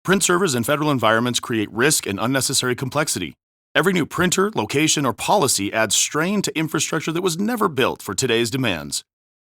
Print servers in federal environments create risk and unnecessary complexity. Every new printer, location, or policy adds strain to infrastructure that was never built for today's demands.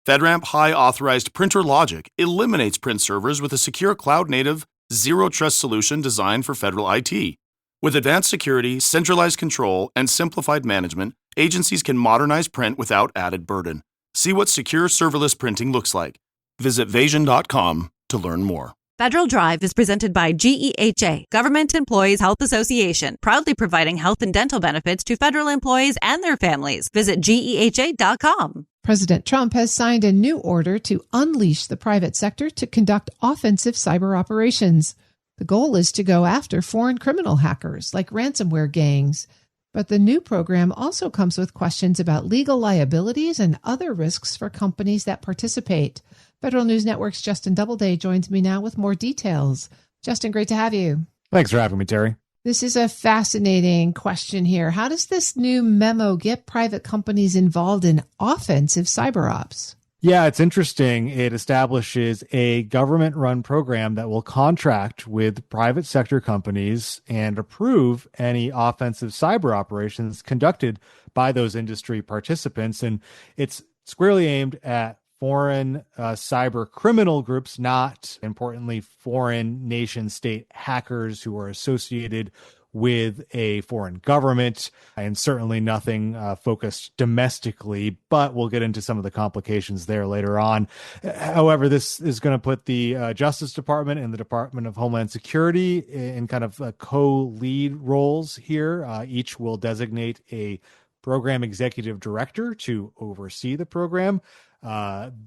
FedRAMP High Authorized Printer Logic eliminates print servers with a secure cloud-native, zero-trust solution designed for federal IT. With advanced security, centralized control, and simplified management, agencies can modernize print without added burden. See what secure serverless printing looks like. Visit Vasion.com to learn more. Federal Drive is presented by GEHA, Government Employees Health Association, proudly providing health and dental benefits to federal employees and their families. Visit GEHA.com. President Trump has signed a new order to unleash the private sector to conduct offensive cyber operations. The goal is to go after foreign criminal hackers like ransomware gangs. But the new program also comes with questions about legal liabilities and other risks for companies that participate. Federal News Network's Justin Doubleday joins me now with more details. Justin, great to have you. Thanks for having me, Terry. This is a fascinating question here. How does this new memo get private companies involved in offensive cyber ops? Yeah, it's interesting. It establishes a government-run program that will contract with private sector companies and approve any offensive cyber operations conducted by those industry participants. And it's squarely aimed at foreign cyber criminal groups, not importantly, foreign nation state hackers who are associated with a foreign government, and certainly nothing focused domestically, but we'll get into some of the complications there later on. However, this is going to put the Justice Department and the Department of Homeland Security in kind of co-lead roles here. Each will designate a program executive director to oversee the program.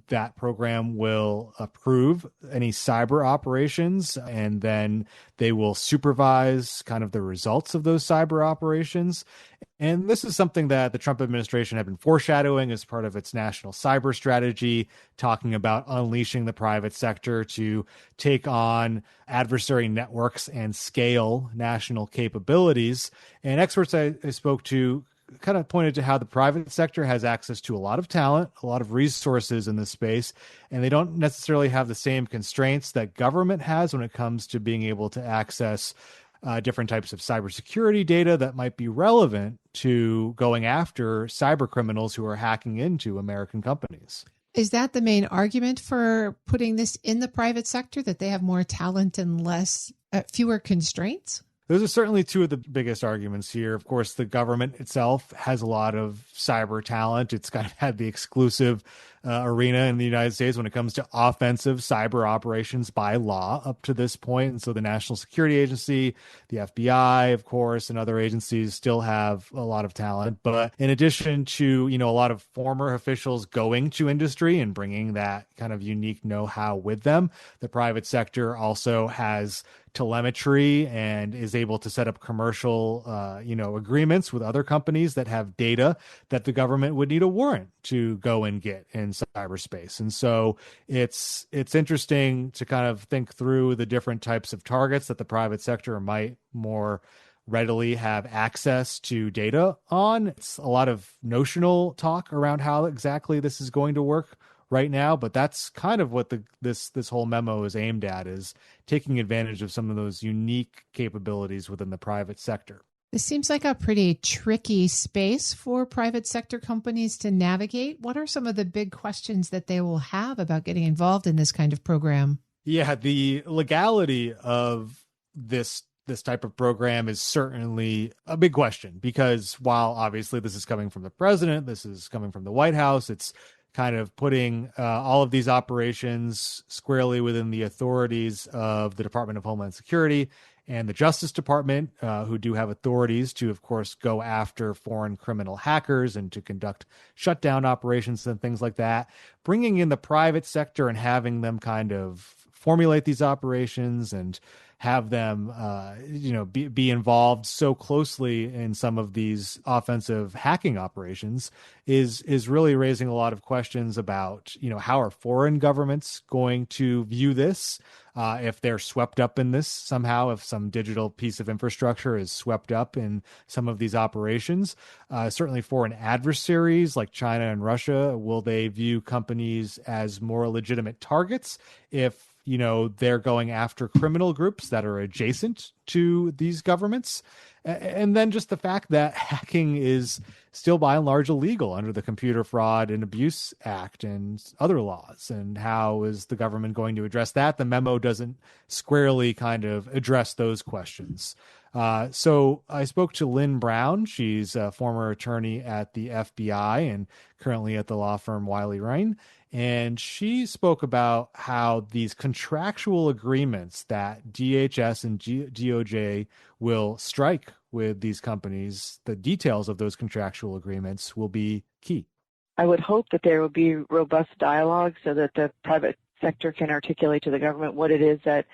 That program will approve any cyber operations, and then they will supervise kind of the results of those cyber operations. And this is something that the Trump administration had been foreshadowing as part of its national cyber strategy, talking about unleashing the private sector to take on adversary networks and scale national capabilities. And experts I spoke to kind of pointed to how the private sector has access to a lot of talent, a lot of resources in this space, and they don't necessarily have the same constraints that government has when it comes to being able to access different types of cybersecurity data that might be relevant to going after cyber criminals who are hacking into American companies. Is that the main argument for putting this in the private sector, that they have more talent and fewer constraints? Those are certainly two of the biggest arguments here. Of course, the government itself has a lot of cyber talent. It's kind of had the exclusive arena in the United States when it comes to offensive cyber operations by law up to this point. And so the National Security Agency, the FBI, of course, and other agencies still have a lot of talent. But in addition to, a lot of former officials going to industry and bringing that kind of unique know-how with them, the private sector also has telemetry and is able to set up commercial, agreements with other companies that have data that the government would need a warrant to go and get in cyberspace. And so it's interesting to kind of think through the different types of targets that the private sector might more readily have access to data on. It's a lot of notional talk around how exactly this is going to work right now, but that's kind of what this whole memo is aimed at, is taking advantage of some of those unique capabilities within the private sector. This seems like a pretty tricky space for private sector companies to navigate. What are some of the big questions that they will have about getting involved in this kind of program? Yeah, the legality of this type of program is certainly a big question, because while obviously this is coming from the president, this is coming from the White House, it's kind of putting all of these operations squarely within the authorities of the Department of Homeland Security and the Justice Department, who do have authorities to, of course, go after foreign criminal hackers and to conduct shutdown operations and things like that. Bringing in the private sector and having them kind of formulate these operations and have them, be involved so closely in some of these offensive hacking operations is really raising a lot of questions about, how are foreign governments going to view this? If they're swept up in this somehow, if some digital piece of infrastructure is swept up in some of these operations, certainly foreign adversaries like China and Russia, will they view companies as more legitimate targets if they're going after criminal groups that are adjacent to these governments. And then just the fact that hacking is still by and large illegal under the Computer Fraud and Abuse Act and other laws. And how is the government going to address that? The memo doesn't squarely kind of address those questions. So I spoke to Lynn Brown. She's a former attorney at the FBI and currently at the law firm Wiley Rein. And she spoke about how these contractual agreements that DHS and DOJ will strike with these companies, the details of those contractual agreements will be key. I would hope that there will be robust dialogue so that the private sector can articulate to the government what it is that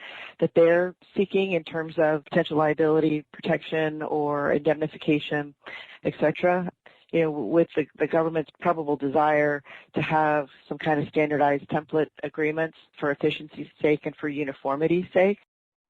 they're seeking in terms of potential liability protection or indemnification, et cetera. With the government's probable desire to have some kind of standardized template agreements for efficiency's sake and for uniformity's sake.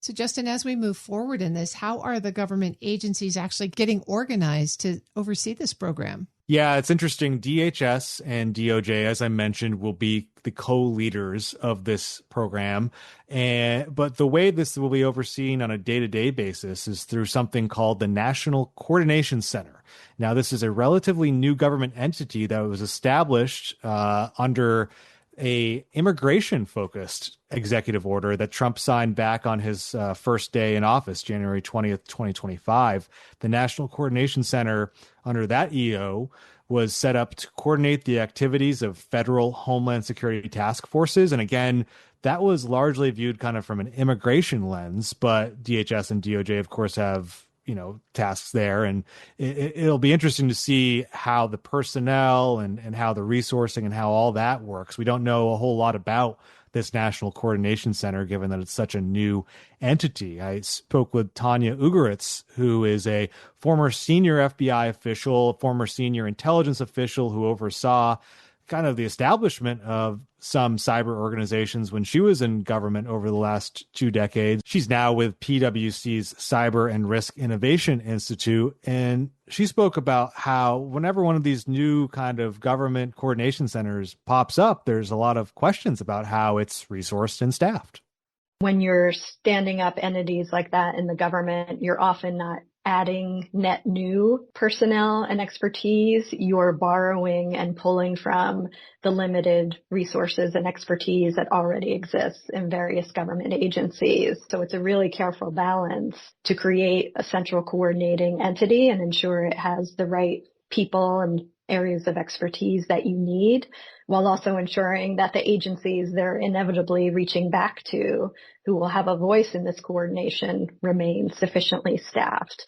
So, Justin, as we move forward in this, how are the government agencies actually getting organized to oversee this program? Yeah, it's interesting. DHS and DOJ, as I mentioned, will be the co-leaders of this program. But the way this will be overseen on a day-to-day basis is through something called the National Coordination Center. Now, this is a relatively new government entity that was established under a immigration-focused executive order that Trump signed back on his first day in office, January 20th, 2025. The National Coordination Center under that EO was set up to coordinate the activities of federal Homeland Security task forces. And again, that was largely viewed kind of from an immigration lens, but DHS and DOJ, of course, have tasks there. And it'll be interesting to see how the personnel and how the resourcing and how all that works. We don't know a whole lot about this National Coordination Center, given that it's such a new entity. I spoke with Tanya Ugoretz, who is a former senior FBI official, former senior intelligence official who oversaw kind of the establishment of some cyber organizations when she was in government over the last 2 decades. She's now with PwC's Cyber and Risk Innovation Institute. And she spoke about how whenever one of these new kind of government coordination centers pops up, there's a lot of questions about how it's resourced and staffed. When you're standing up entities like that in the government, you're often not adding net new personnel and expertise. You're borrowing and pulling from the limited resources and expertise that already exists in various government agencies. So it's a really careful balance to create a central coordinating entity and ensure it has the right people and areas of expertise that you need, while also ensuring that the agencies they're inevitably reaching back to, who will have a voice in this coordination, remain sufficiently staffed.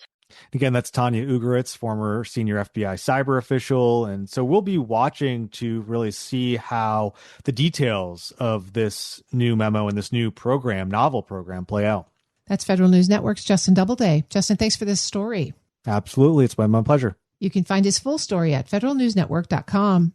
Again, that's Tanya Ugoretz, former senior FBI cyber official. And so we'll be watching to really see how the details of this new memo and this new program, novel program, play out. That's Federal News Network's Justin Doubleday. Justin, thanks for this story. Absolutely. It's been my pleasure. You can find his full story at federalnewsnetwork.com.